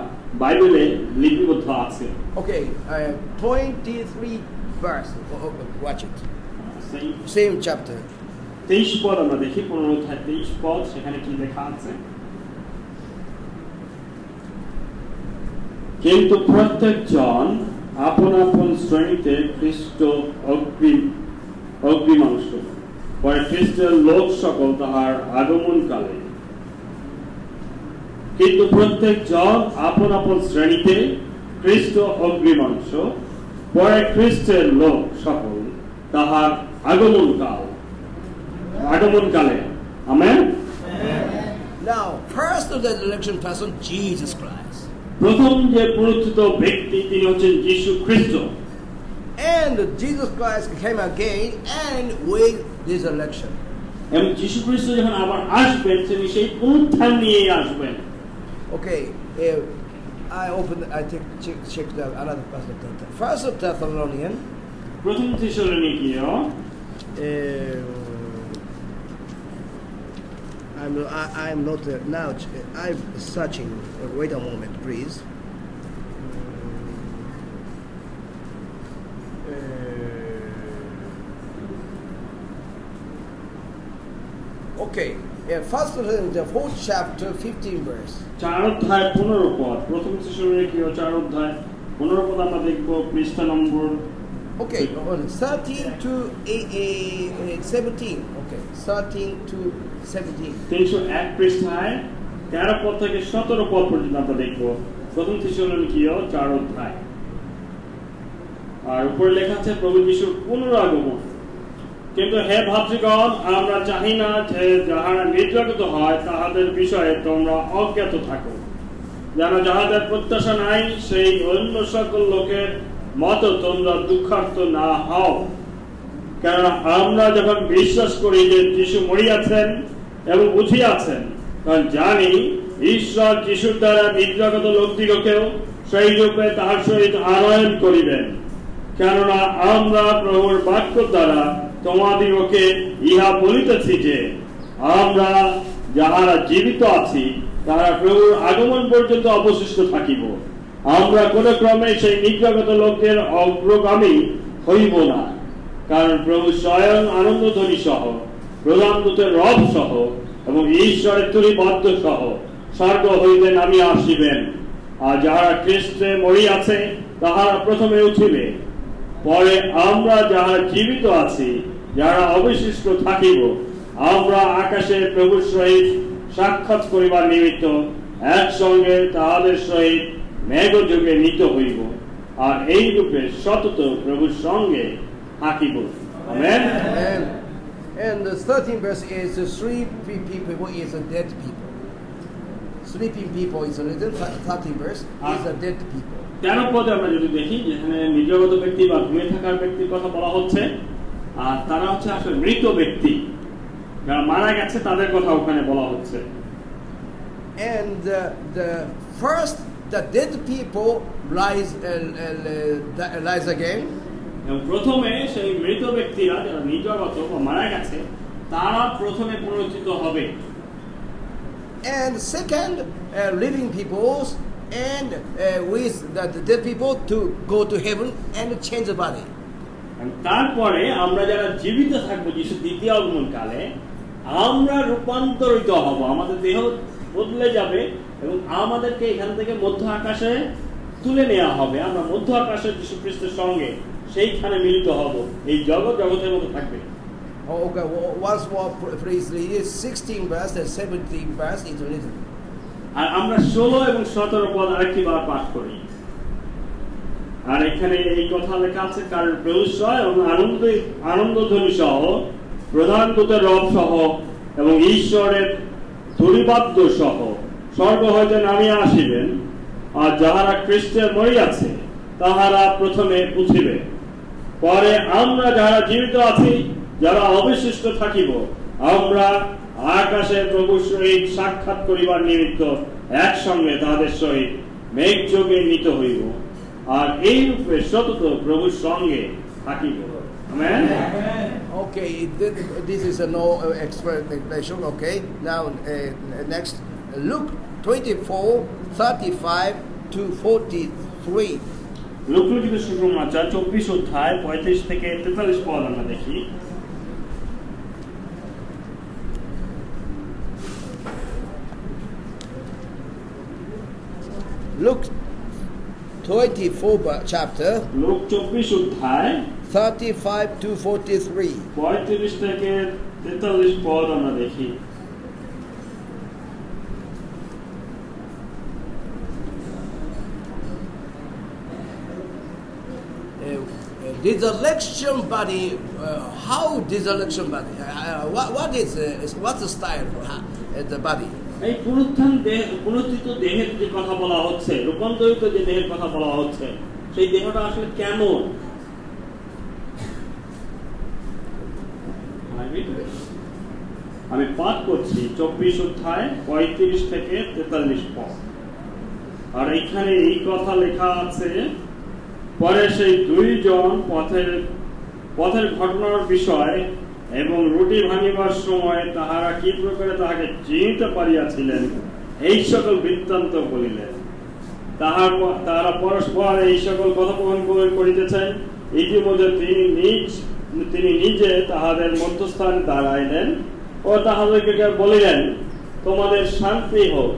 বাইবেলে লিপিবদ্ধ আছে। Okay, 23 verse. Watch it. Same chapter. 23 পদ আমরা দেখি, 15 অধ্যায় 23 পদ, সেখানে কি লেখা আছে? কিন্তু প্রত্যেকজন আপন আপন শ্রেণীতে খ্রিস্ট অগ্রিমাংশ, পরে খ্রিস্টের লোক সকল তাহার আগমন কালে। কিন্তু প্রত্যেকজন আপন আপন শ্রেণীতে খ্রিস্ট অগ্রিমাংশ, পরে খ্রিস্টের লোক সকল তাহার আগমনকালে। Amen. Now, first of the resurrection person, Jesus Christ. প্রথম যে পুনরুত্থিত ব্যক্তি তিনি হচ্ছেন যীশু খ্রিস্ট। And Jesus Christ came again and with resurrection. এবং যীশু খ্রিস্ট যখন আবার আসবেন, তিনি সেই পুনরুত্থান নিয়ে আসবেন। Okay, I check the another passage. First of Thessalonians. প্রথম থেসলোনিকীয়। I'm not now. I'm searching. Wait a moment, please. Okay. First of the 4th chapter, 15 verse. 4 অধ্যায় 15 পদ, প্রথম থেসলোনিকীয় 4 অধ্যায় 15 পদ আমরা দেখব পৃষ্ঠা নম্বর। Okay, 13 to 17. Okay, 13 to 17. 301 পৃষ্ঠায় 13 পদ থেকে 17 পদ পর্যন্ত আমরা দেখব প্রথম থেসলোনিকীয় 4 অধ্যায়। আর উপরে লেখা আছে প্রভু যিশুর পুনরাগমন। কিন্তু হে ভাতৃগণ, আমরা চাহি না যে যাহারা নির্যাতিত হয় তাহাদের বিষয়ে তোমরা অজ্ঞাত থাকো, যেন যাহাদের প্রত্যাশা নাই সেই অন্য সকল লোকের মতো তোমরা দুঃখার্ত না হও। কারণ আমরা যখন বিশ্বাস করি যে যিশু মরিয়াছেন এবং উঠিয়াছেন, তখন জানি ঈশ্বর যিশুর দ্বারা নির্যাতিত লোকদিগকেও সেই রূপে তাহার সহিত আনয়ন করিবেন। কেননা আমরা প্রভুর বাক্য দ্বারা তোমাদিগকে ইহা বলিতেছি যে আমরা যাহারা জীবিত আছি তাহারা প্রভুর আগমন পর্যন্ত অবশিষ্ট থাকিব। আমরা কোন ক্রমে সেই নির্যাতিত লোকদের অগ্রগামী হইব না, কারণ প্রভু স্বয়ং আনন্দধ্বনি সহ প্রধান দূতের রব সহ এবং ঈশ্বরের তুলিবদ্ধ সহ স্বর্গ হইতে নামিয়া আসিবেন। আর যাহারা খ্রিস্টে মরিয়াছে তাহারা প্রথমে উঠিবে, পরে আমরা যাহারা জীবিত আছি, যাহারা অবশিষ্ট থাকিব, আমরা আকাশে প্রভুর সহিত সাক্ষাৎ করিবার নিমিত্ত একসঙ্গে তাহাদের সহিত মেঘযোগে নীত হইব, আর এই রূপে সতত প্রভুর সঙ্গে থাকিব। Amen. And the 13th verse is the sleeping people is a dead people. Sleeping people is a little 13th verse is a dead people. 13 পদে আমরা যদি দেখি যেখানে নিদ্রাগত ব্যক্তি বা ঘুমিয়ে থাকার ব্যক্তির কথা বলা হচ্ছে, আর তারা হচ্ছে আসলে মৃত ব্যক্তি, যারা মারা গেছে তাদের কথা ওখানে বলা হচ্ছে। And the first the dead people rise again. এবং প্রথমে সেই মৃত ব্যক্তিরা যারা নিদ্রাগত বা মারা গেছে তারা প্রথমে পুনরুত্থিত হবে। And second living peoples and with the dead people to go to heaven and change the body. তারপরে আমরা যারা জীবিত থাকবো যিশু দ্বিতীয় আগমন কালে আমরা রূপান্তরিত হব, আমাদের দেহ বদলে যাবে এবং আমাদেরকে এখান থেকে মধ্য আকাশে তুলে নেওয়া হবে। আমরা মধ্য আকাশে যীশু খ্রিস্টের সঙ্গে সেইখানে মিলিত হব, এই জগতের মতো থাকবে। Okay, once more please read 16 verse and 17 verse is written. আর আমরা 16 এবং 17 পদ আরেকটি বার পাঠ করি। আর এখানে এই কথা লেখা আছে, কারণ প্রভু স্বয়ং আনন্দধ্বনি সহ প্রধান দূতের রব সহ এবং ঈশ্বরের তুলিবদ্ধ সহ স্বর্গ হইতে নামিয়া আসিবেন, আর যাহারা খ্রিস্টে মরিয়াছে তাহারা প্রথমে উঠিবে, পরে আমরা যারা জীবিত আছি, যারা অবশিষ্ট থাকিব, আমরা আকাশে প্রভুর সহিত সাক্ষাৎ করিবার নিমিত্ত একসঙ্গে তাহাদের সহিত মেঘযোগে নীত হইব, আর এই রূপে সতত প্রভুর সঙ্গে থাকিব। Amen. Okay, this is a no explanation. Okay, now next Luke 24:35 to 43. Look লিখিত সুসমাচার 24 অধ্যায় 35 থেকে 43 পদ আমরা দেখি। Luke 24 chapter. লুক 24 অধ্যায় 35 to 43. 35 থেকে 43 পদ আমরা দেখি। Resurrection body. How resurrection body? What's the style for the body? এই পুনরুত্থিত দেহের যে কথা বলা হচ্ছে, রূপান্তরিত যে দেহের কথা বলা হচ্ছে, সেই দেহটা আসলে কেমন? আমি পাঠ করছি 24 অধ্যায় 35 থেকে 43 পদ। আর এখানে এই কথা লেখা আছে, পরে সেই দুইজন পথের ঘটনার বিষয় এবং রুটি ভাঙিবার সময় তাহারা কি প্রকারে তাহাকে চিনিতে পারিয়াছিলেন এই সকল বৃত্তান্ত বলিলেন। তাহারা পরস্পর এই সকল কথোপকথন করিতেছেন। ইতিমধ্যে তিনি নিজে তাহাদের মধ্যস্থানে দাঁড়াইলেন ও তাহাদেরকে বলিলেন, তোমাদের শান্তি হোক।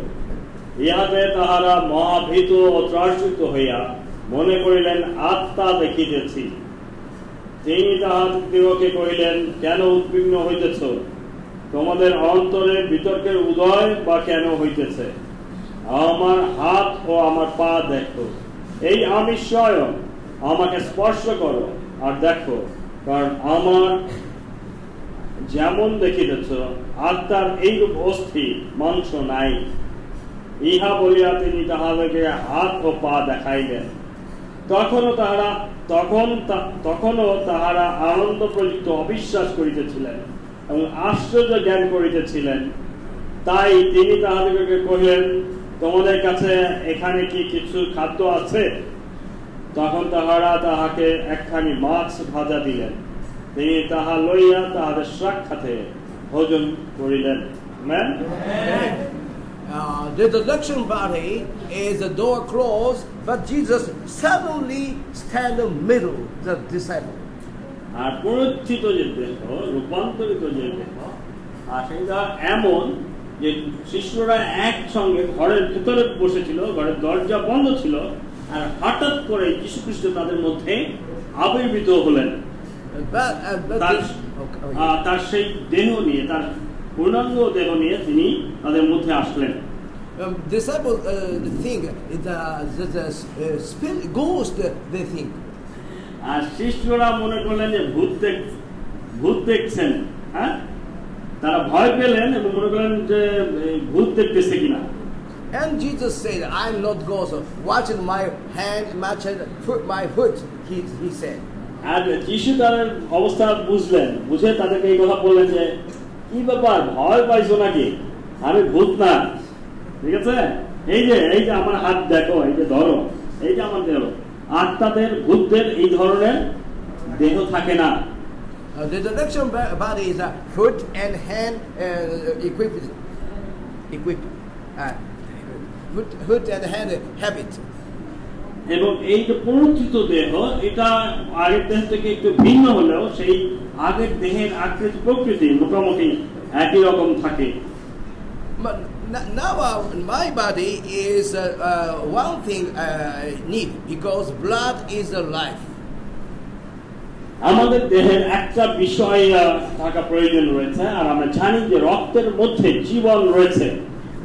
ইহাতে তাহারা মহাভীত ও ত্রাসযুক্ত হইয়া মনে করিলেন আত্মা দেখিতেছি। তিনি তাহাদিগকে কহিলেন, কেন উদ্বিগ্ন হইতেছ? তোমাদের অন্তরে বিতর্কের উদয় বা কেন হইতেছে? আমার হাত ও আমার পা দেখো, এই আমি স্বয়ং। আমাকে স্পর্শ করো আর দেখো, কারণ আমার যেমন দেখিতেছ আত্মার এইরূপ অস্থি মাংস নাই। ইহা বলিয়া তিনি তাহাদেরকে হাত ও পা দেখাইলেন। তখনও তাহারা আনন্দ প্রযুক্ত অবিশ্বাস করিতেছিলেন এবং আশ্চর্য জ্ঞান করিতেছিলেন। তাই তিনি তাহাদেরকে কহিলেন, তোমাদের কাছে এখানে কি কিছু খাদ্য আছে? তখন তাহারা তাহাকে একখানি মাছ ভাজা দিলেন। তিনি তাহা লইয়া তাহাদের সাক্ষাতে ভোজন করিলেন। Amen. The resurrection body is the door closed, but Jesus suddenly stand in the middle, the disciple. আর পুনরুত্থিত যে দেহ, রূপান্তরিত যে দেহ, আর সেইটা এমন যে শিষ্যরা একসঙ্গে ঘরের ভেতরে বসেছিল, ঘরের দরজা বন্ধ ছিল, আর হঠাৎ করে যীশু খ্রিস্ট তাদের মধ্যে আবির্ভূত হলেন। তার সেই দেহ নিয়ে, তার পূর্ণাঙ্গ দেহ নিয়ে তিনি তাদের মধ্যে আসলেন। Disciples think the spirit ghost they think. আর শিষ্যরা মনে করলেন যে ভূত দেখছেন, হ্যাঁ, তারা ভয় পেলেন এবং মনে করলেন যে ভূত দেখতেছে কিনা। And Jesus said, "I am not ghost. Watch my hand, my foot." He said. আর যিশু তাদের অবস্থা বুঝলেন, বুঝে তাদেরকে এই কথা বললেন যে কি ব্যাপার, ভয় পাইছো নাকি? আমি ভূত না, ঠিক আছে? এই যে আমার হাত দেখো, এই যে ধরো, এই যে আমার দেহ। আত্মাদের, ভূতদের এই ধরনের দেহ থাকে না। The resurrection body is a foot and hand equipped. Foot and hand habit. এবং এই যে পুনরুত্থিত দেহ, এটা আগের দেহ থেকে একটু ভিন্ন হলেও সেই আগের দেহের আকৃতি প্রকৃতি মোটামুটি একই রকম থাকে। Now my body is one thing need because blood is a life. আমাদের দেহের একটা বিষয় থাকা প্রয়োজন রয়েছে, আর আমরা জানি যে রক্তের মধ্যে জীবন রয়েছে।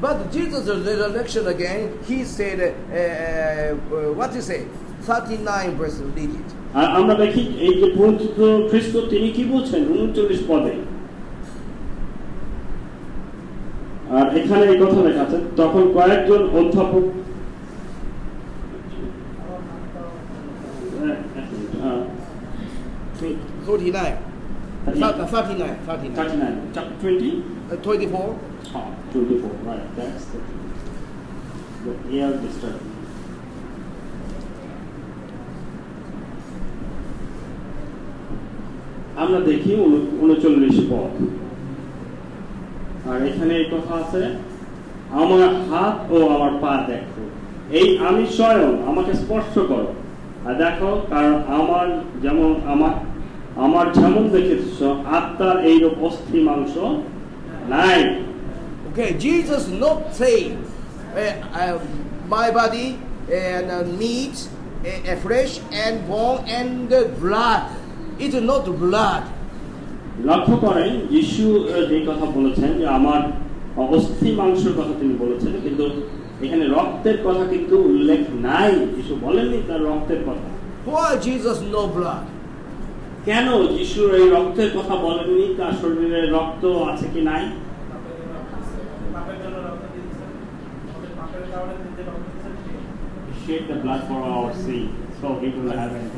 But Jesus' resurrection again, he said, what he say? 39 verse, read it. আর আমরা দেখি এই যে পুনরুত্থিত খ্রিস্ট তিনি কি বলছেন 39 পদে। আর এখানে এই কথা লেখা আছে, তখন কয়েকজন অধ্যাপক 39. Chapter 20? 24. 24, right, that's the air disturbance. আমরা দেখি 39 পদ। আর এখানে এই কথা আছে, আমার হাত ও আমার পা দেখো, এই আমি স্বয়ং, আমাকে স্পর্শ করো আর দেখো, কারণ আমার যেমন দেখেছ আত্মার এইরূপ অস্থি মাংস নাই। Okay, Jesus not say my body and meat, flesh and bone and blood. It is not blood. লক্ষ্য করেন যিশু যে কথা বলেছেন যে আমার অস্থি মাংসের কথা তিনি বলেছেন, কিন্তু এখানে রক্তের কথা কিন্তু উল্লেখ নাই। যিশু বলেননি তার রক্তের কথা। Why Jesus no blood? কেন যিশু এই রক্তের কথা বলেননি? তার শরীরে রক্ত আছে কি নাই? He shed the blood for our sin, so we will have it.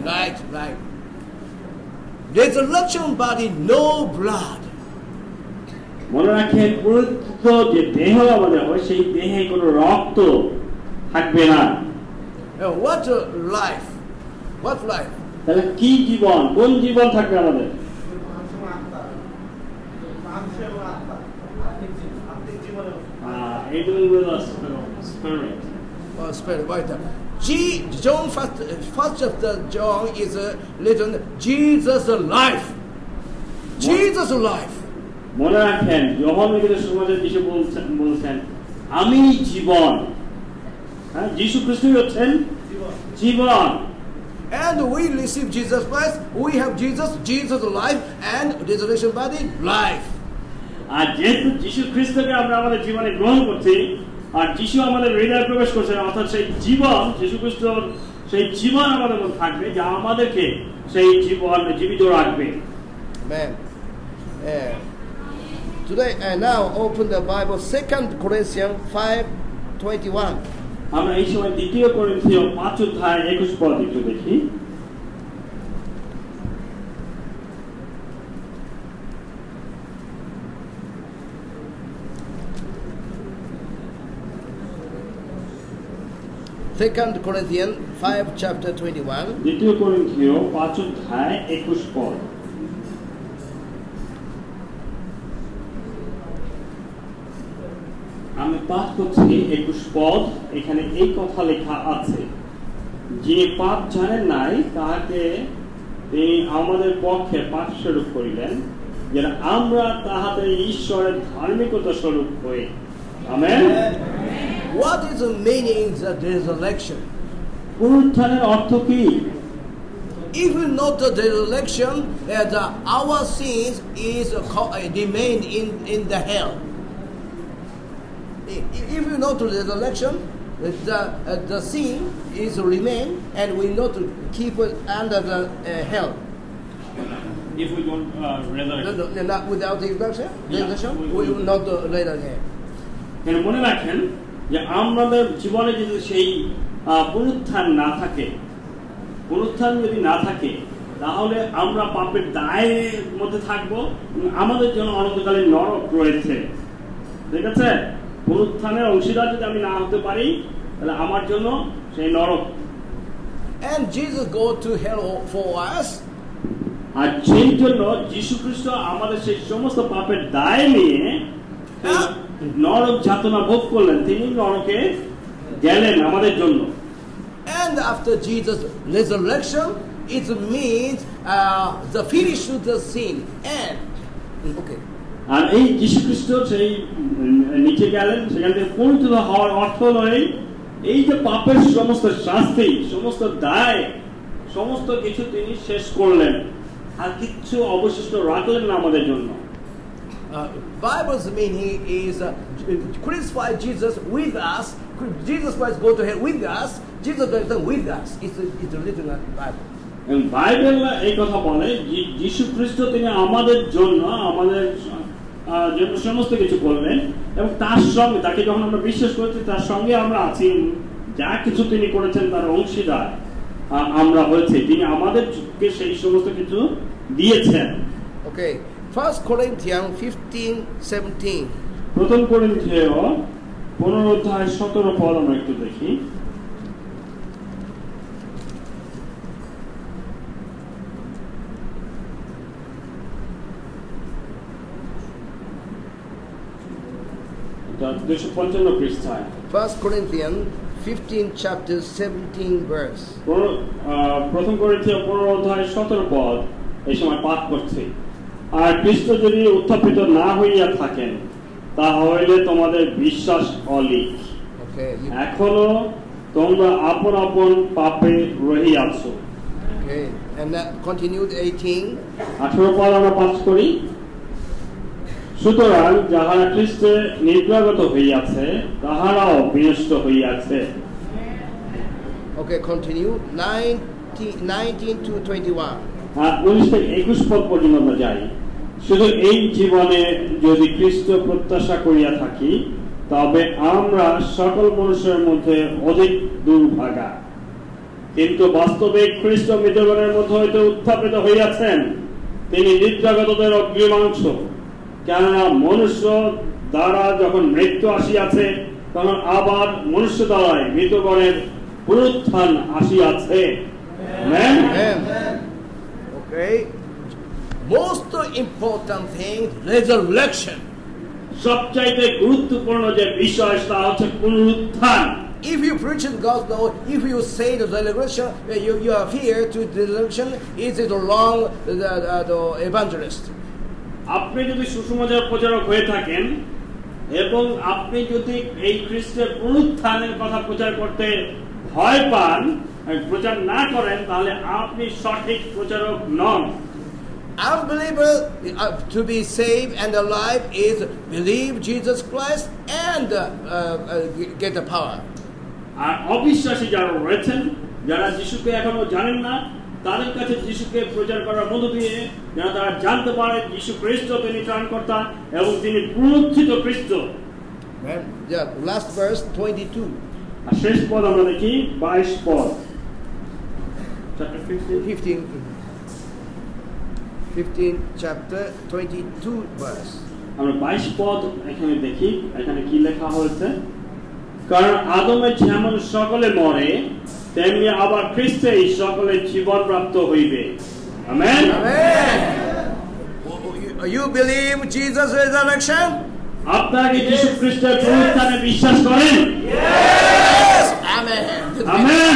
Right. Resurrection body, no blood. মনে রাখেন পুনরুত্থিত যে দেহ আমাদের হয়, সেই দেহে কোনো রক্ত থাকবে না। What life? What life? তাহলে কি জীবন, কোন জীবন থাকবে আমাদের? It will be the spirit. Spirit, right. John first chapter John is written Jesus life. Jesus life. মনে রাখেন যোহন লিখিত সুসমাচারে যিশু বলছেন আমি জীবন। হ্যাঁ, যীশু খ্রিস্টই হচ্ছেন জীবন। And we receive Jesus Christ, we have Jesus life and resurrection body life. আর যেহেতু যীশু খ্রিস্টকে আমরা আমাদের জীবনে গ্রহণ করছি, আর যিশু আমাদের হৃদয়ে প্রবেশ করছেন, অর্থাৎ সেই জীবন, যীশু খ্রিস্টর সেই জীবন আমাদের মধ্যে থাকবে, যা আমাদেরকে সেই জীবন জীবিত রাখবে। Amen. Today now open the Bible 2 Corinthians 5:21. আমরা এই সময় 2 করিন্থীয় 5 অধ্যায় 21 পদ একটু দেখি। Second Corinthians 5 chapter 21. 2 করিন্থীয় 5 অধ্যায় 21 পদ। আমি পাঠ করছি 21 পদ। এখানে এই কথা লেখা আছে, যিনি পাপ জানেন নাই তাহাকে তিনি আমাদের পক্ষে পাপ স্বরূপ করিলেন, যেন আমরা তাহাদের ঈশ্বরের ধার্মিকতা স্বরূপ হই। Amen. What is the meaning of the resurrection? পুনরুত্থানের অর্থ কি? If we note the resurrection, our sins is remain in the hell. If we note the resurrection, the sin is remain, and we not keep it under the hell. If we don't resurrect, not without the resurrection, we will not resurrect. কেন মনে রাখেন যে আমাদের জীবনে যদি সেই পুনরুত্থান না থাকে, পুনরুত্থান যদি না থাকে, তাহলে আমরা পাপের দায়ের মধ্যে থাকবো। আমাদের জন্য অনন্তকালীন নরক রয়েছে। ঠিক আছে? পুনরুত্থানের অংশীদার যদি আমি না হতে পারি, তাহলে আমার জন্য সেই নরক। And Jesus go to hell for us. আর সেই জন্য যীশু খ্রিস্ট আমাদের সেই সমস্ত পাপের দায় নিয়ে নরক যাতনা ভোগ করলেন, তিনি নরকে গেলেন আমাদের জন্য। And after Jesus' resurrection, it means the finish of the sin. And okay. আর এই যীশু খ্রিস্ট সেই নিচে গেলেন, সেখান থেকে পরিত্রাণ হওয়ার অর্থ নয় এই যে পাপের সমস্ত শাস্তি, সমস্ত দায়, সমস্ত কিছু তিনি শেষ করলেন, আর কিছু অবশিষ্ট রাখলেন না আমাদের জন্য। Bible's meaning is crucify Jesus with us. Jesus Christ go to hell with us. Jesus goes with us. It's written in the Bible. এবং বাইবেল এই কথা বলে যীশু খ্রিস্ট তিনি আমাদের জন্য, আমাদের জন্য সমস্ত কিছু করলেন, এবং তার সঙ্গে তাকে যখন আমরা বিশ্বাস করছি তার সঙ্গে আমরা আছি, যা কিছু তিনি করেছেন তার অংশীদার আমরা হয়েছে, তিনি আমাদেরকে সেই সমস্ত কিছু দিয়েছেন। Okay, 1 Corinthians 15:17. প্রথম করিন্থীয় 15:17 আমরা একটু দেখি। এটা 255 পৃষ্ঠায়। 1 Corinthians 15 chapter 17 verse. প্রথম করিন্থীয় 15:17 এই সময় পাঠ করছি। আর খ্রিস্ট যদি উত্থাপিত না হইয়া থাকেন, তাহলে তোমাদের বিশ্বাস অলিক। এখনো তোমরা আপন আপন পাপে রহিয়াছো। Okay, and that continued 18. 18 পদ আমরা পাঠ করি। সুতরাং যাহারা খ্রিস্টে নিদ্রাগত হইয়াছে, তাহারাও বিনষ্ট হইয়াছে। Okay, continue 19 to 21. 19 থেকে 21 পদ পর্যন্ত আমরা যাই। শুধু এই জীবনে যদি খ্রিস্ট প্রত্যাশা করিয়া থাকি, তবে আমরা সকল মানুষের মধ্যে অধিক দুর্ভাগা। কিন্তু বাস্তবে খ্রিস্ট মৃতগণের মধ্যে হইতে উত্থাপিত হইয়াছেন, তিনি নিদ্রাগতদের অগ্রিমাংশ। কেননা মনুষ্য দ্বারা যখন মৃত্যু আসিয়াছে, তখন আবার মনুষ্য দ্বারাই মৃতগণের পুনরুত্থান আসিয়াছে। Amen. Okay, most important thing, resurrection. সবচাইতে গুরুত্বপূর্ণ যে বিষয় তা হচ্ছে পুনরুত্থান। If you preach the gospel, if you say the resurrection, you are here to the resurrection, is it wrong, the evangelist? আপনি যদি সুসমাচার প্রচারক হয়ে থাকেন এবং আপনি যদি এই খ্রিস্টের পুনরুত্থানের কথা প্রচার করতে ভয় পান, প্রচার না করেন, তাহলে আপনি সঠিক প্রচারক নন। Unbeliever to be saved and alive is believe Jesus Christ and get the power. আর অবিশ্বাসী যারা রয়েছেন, যারা যিশুকে এখনো জানেন না, তাদের কাছে যিশুকে প্রচার করার মধ্য দিয়ে যেন তারা জানতে পারে যিশু খ্রিস্ট তিনি ত্রাণকর্তা এবং তিনি পুনরুত্থিত খ্রিস্ট। Last verse 22. আর শেষ পদ আমরা দেখি 22 পদ, chapter 15 chapter 22 verse. আমরা 22 পদ এখানে দেখি। এখানে কি লেখা হয়েছে? কারণ আদমের যেমন সকলে মরে, তেমনি আবার খ্রিস্টে সকলের জীবন প্রাপ্ত হইবে। Amen. Amen. You believe Jesus resurrection? আপনারা কি যীশু খ্রিস্টের পুনরুত্থানে বিশ্বাস করেন? Yes. Amen. আমেন।